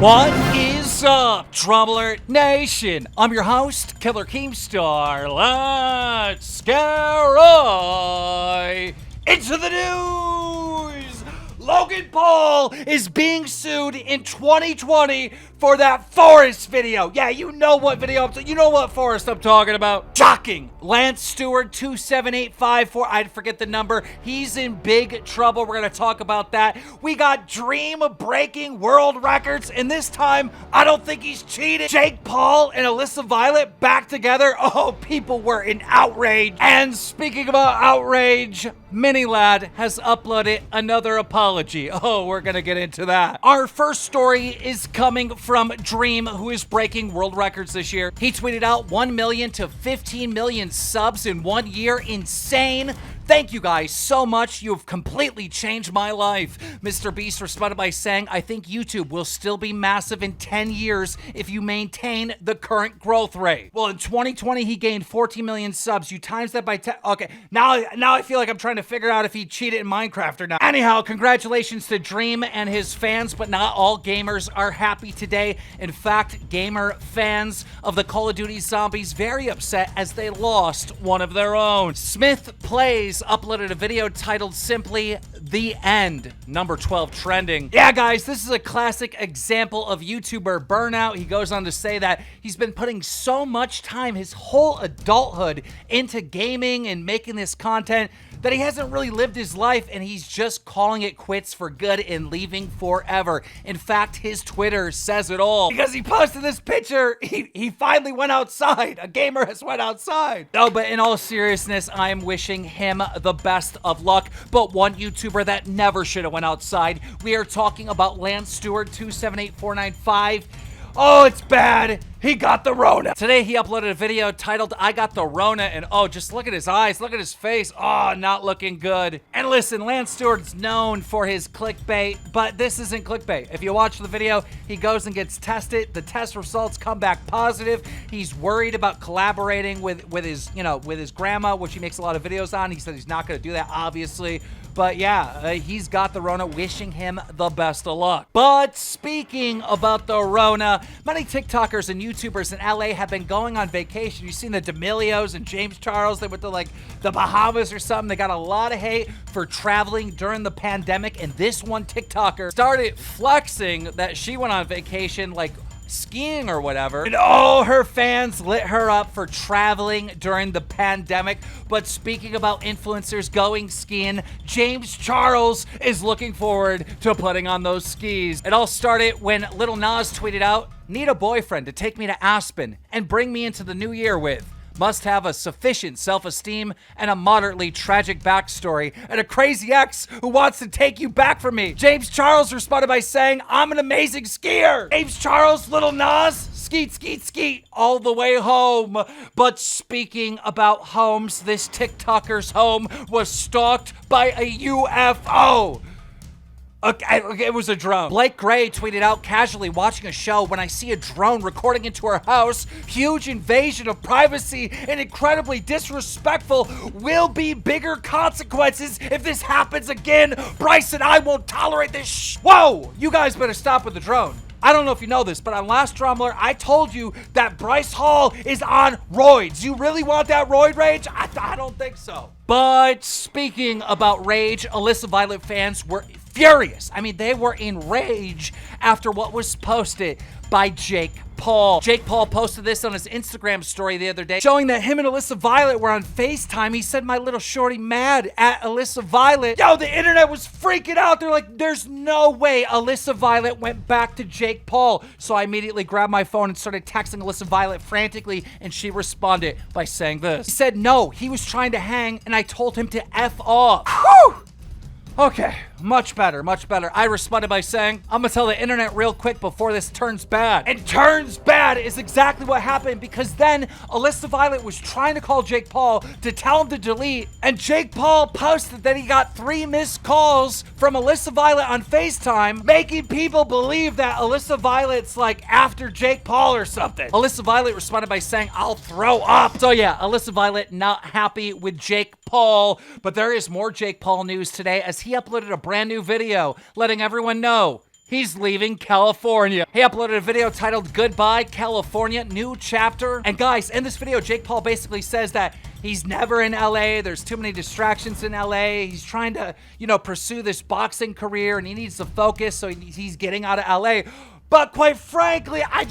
What is up, Troubler Nation? I'm your host, Killer Keemstar. Let's get right into the news. Logan Paul is being sued in 2020 for that FORREST video. Yeah, you know what video you know what FORREST I'm talking about. Shocking. Lance Stewart 27854, I forget the number. He's in big trouble. We're going to talk about that. We got dream-breaking world records, and this time, I don't think he's cheated. Jake Paul and Alyssa Violet back together. Oh, people were in outrage. And speaking about outrage, Mini Lad has uploaded another apology. Oh, we're going to get into that. Our first story is coming from Dream, who is breaking world records this year. He tweeted out 1 million to 15 million subs in 1 year. Insane. Thank you guys so much. You have completely changed my life. Mr. Beast responded by saying, I think YouTube will still be massive in 10 years if you maintain the current growth rate. Well, in 2020, he gained 14 million subs. You times that by 10. Okay, now I feel like I'm trying to figure out if he cheated in Minecraft or not. Anyhow, congratulations to Dream and his fans, but not all gamers are happy today. In fact, gamer fans of the Call of Duty Zombies very upset as they lost one of their own. Smith Plays uploaded a video titled simply The End, number 12 trending. Yeah, guys, this is a classic example of YouTuber burnout. He goes on to say that he's been putting so much time, his whole adulthood, into gaming and making this content that he hasn't really lived his life, and he's just calling it quits for good and leaving forever. In fact, his Twitter says it all, because he posted this picture. He finally went outside. A gamer has went outside. No, but in all seriousness, I am wishing him the best of luck. But one YouTuber that never should have went outside, we are talking about Lance Stewart 278495. Oh, it's bad. He got the RONA. Today, he uploaded a video titled, I got the RONA, and oh, just look at his eyes, look at his face. Oh, not looking good. And listen, Lance Stewart's known for his clickbait, but this isn't clickbait. If you watch the video, he goes and gets tested. The test results come back positive. He's worried about collaborating with his grandma, which he makes a lot of videos on. He said he's not gonna do that, obviously. But yeah, he's got the RONA, wishing him the best of luck. But speaking about the RONA, many TikTokers and YouTubers in LA have been going on vacation. You've seen the D'Amelios and James Charles. They went to like the Bahamas or something. They got a lot of hate for traveling during the pandemic. And this one TikToker started flexing that she went on vacation like skiing or whatever, and all her fans lit her up for traveling during the pandemic. But speaking about influencers going skiing, James Charles is looking forward to putting on those skis. It all started when Lil Nas tweeted out, need a boyfriend to take me to Aspen and bring me into the new year with. Must have a sufficient self-esteem and a moderately tragic backstory and a crazy ex who wants to take you back from me. James Charles responded by saying, I'm an amazing skier. James Charles, Lil Nas, skeet, skeet, skeet, all the way home. But speaking about homes, this TikToker's home was stalked by a UFO. Okay, it was a drone. Blake Gray tweeted out, casually watching a show when I see a drone recording into her house. Huge invasion of privacy and incredibly disrespectful. Will be bigger consequences if this happens again. Bryce and I won't tolerate this Whoa! You guys better stop with the drone. I don't know if you know this, but on Last Drummler, I told you that Bryce Hall is on roids. You really want that roid rage? I don't think so. But speaking about rage, Alyssa Violet fans were furious. I mean, they were in rage after what was posted by Jake Paul. Jake Paul posted this on his Instagram story the other day, showing that him and Alyssa Violet were on FaceTime. He said, my little shorty mad at Alyssa Violet. Yo, the internet was freaking out. They're like, there's no way Alyssa Violet went back to Jake Paul. So I immediately grabbed my phone and started texting Alyssa Violet frantically, and she responded by saying this. He said, no, he was trying to hang, and I told him to F off. Whew! Okay, much better, much better. I responded by saying, I'm gonna tell the internet real quick before this turns bad. And turns bad is exactly what happened, because then Alyssa Violet was trying to call Jake Paul to tell him to delete, and Jake Paul posted that he got 3 missed calls from Alyssa Violet on FaceTime, making people believe that Alyssa Violet's like after Jake Paul or something. Alyssa Violet responded by saying, I'll throw up. So yeah, Alyssa Violet not happy with Jake Paul, but there is more Jake Paul news today as he uploaded a brand new video letting everyone know He's leaving California. He uploaded a video titled Goodbye California, New Chapter. And guys, in this video, Jake Paul basically says that he's never in LA. There's too many distractions in LA. He's trying to, pursue this boxing career and he needs to focus, so he's getting out of LA. But quite frankly, I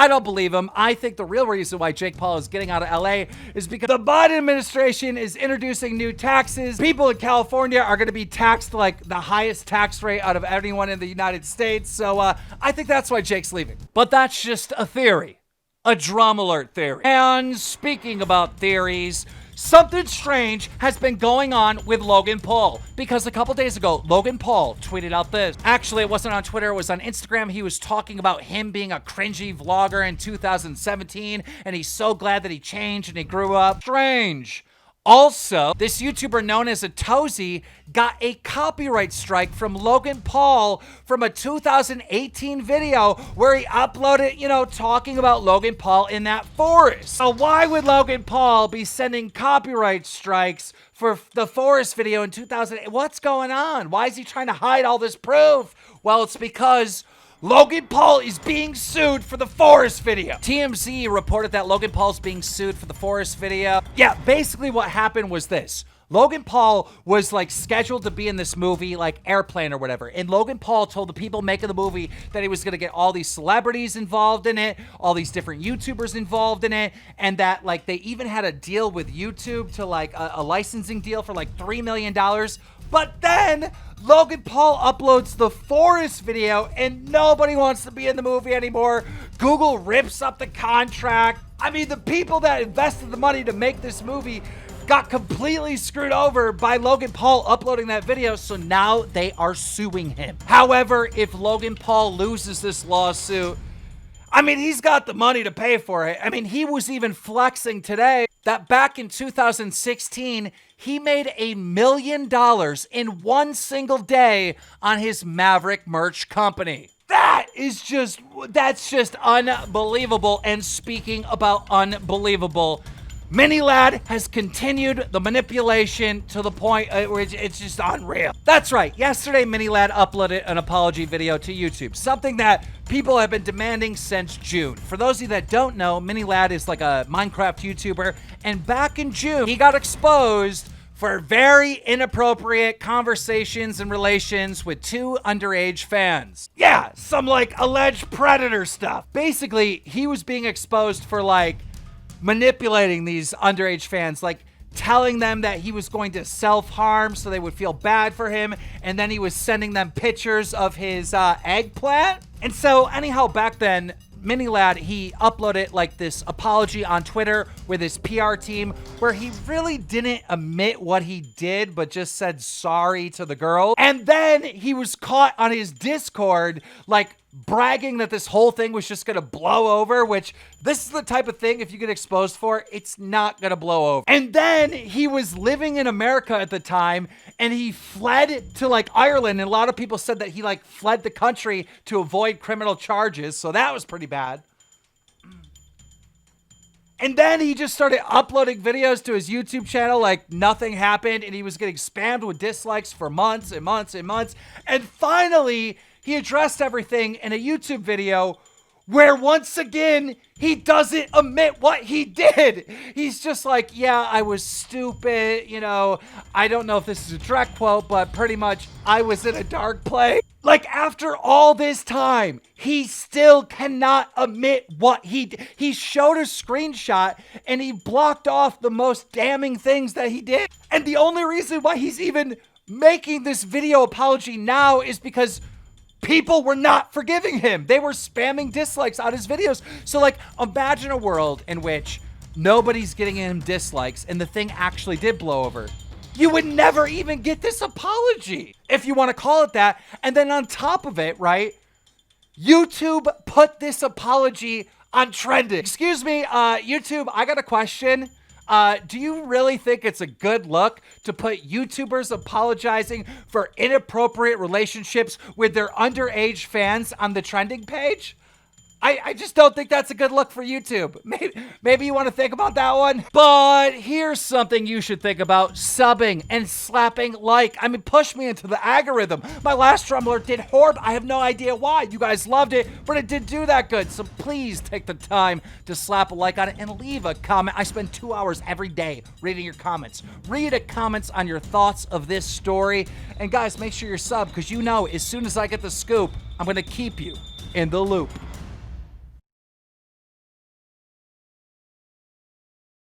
don't believe him. I think the real reason why Jake Paul is getting out of LA is because the Biden administration is introducing new taxes. People in California are going to be taxed like the highest tax rate out of anyone in the United States. So I think that's why Jake's leaving. But that's just a theory. A drum alert theory. And speaking about theories, something strange has been going on with Logan Paul, because a couple days ago, Logan Paul tweeted out this. Actually, it wasn't on Twitter, it was on Instagram. He was talking about him being a cringy vlogger in 2017, and he's so glad that he changed and he grew up. Strange. Also, this YouTuber known as a Tozy got a copyright strike from Logan Paul from a 2018 video where he uploaded, talking about Logan Paul in that forest. So why would Logan Paul be sending copyright strikes for the forest video in 2008? What's going on? Why is he trying to hide all this proof? Well, it's because Logan Paul is being sued for the FORREST video. TMZ reported that Logan Paul's being sued for the FORREST video. Yeah, basically what happened was this. Logan Paul was scheduled to be in this movie, Airplane or whatever. And Logan Paul told the people making the movie that he was going to get all these celebrities involved in it, all these different YouTubers involved in it, and that they even had a deal with YouTube to a licensing deal for $3 million. But then Logan Paul uploads the FORREST video and nobody wants to be in the movie anymore. Google rips up the contract. I mean, the people that invested the money to make this movie got completely screwed over by Logan Paul uploading that video, so now they are suing him. However, if Logan Paul loses this lawsuit, he's got the money to pay for it. He was even flexing today that back in 2016, he made $1 million in one single day on his Maverick merch company. That's just unbelievable. And speaking about unbelievable, Mini Lad has continued the manipulation to the point where it's just unreal. That's right. Yesterday, Mini Lad uploaded an apology video to YouTube, something that people have been demanding since June. For those of you that don't know, Mini Lad is a Minecraft YouTuber, and back in June, he got exposed for very inappropriate conversations and relations with two underage fans. Yeah, some alleged predator stuff. Basically, he was being exposed for manipulating these underage fans, telling them that he was going to self-harm so they would feel bad for him, and then he was sending them pictures of his eggplant. And so anyhow, back then, Mini Lad, he uploaded this apology on Twitter with his PR team where he really didn't admit what he did, but just said sorry to the girl. And then he was caught on his Discord bragging that this whole thing was just gonna blow over, which this is the type of thing, if you get exposed for, it's not gonna blow over. And then he was living in America at the time, and he fled to Ireland, and a lot of people said that he fled the country to avoid criminal charges, so that was pretty bad. And then he just started uploading videos to his YouTube channel like nothing happened, and he was getting spammed with dislikes for months and months and months. And finally, he addressed everything in a YouTube video where once again, he doesn't admit what he did. He's just yeah, I was stupid. I don't know if this is a direct quote, but pretty much I was in a dark place. After all this time, he still cannot admit what he did. He showed a screenshot and he blocked off the most damning things that he did. And the only reason why he's even making this video apology now is because people were not forgiving him. They were spamming dislikes on his videos. So imagine a world in which nobody's getting him dislikes and the thing actually did blow over. You would never even get this apology, if you want to call it that. And then on top of it, right, YouTube put this apology on trending. Excuse me, YouTube, I got a question. Do you really think it's a good look to put YouTubers apologizing for inappropriate relationships with their underage fans on the trending page? I just don't think that's a good look for YouTube. Maybe you want to think about that one. But here's something you should think about: subbing and slapping like. I mean, push me into the algorithm. My last Drummler did horrible. I have no idea why. You guys loved it, but it didn't do that good. So please take the time to slap a like on it and leave a comment. I spend 2 hours every day reading your comments. Read the comments on your thoughts of this story. And guys, make sure you're subbed, because you know as soon as I get the scoop, I'm going to keep you in the loop.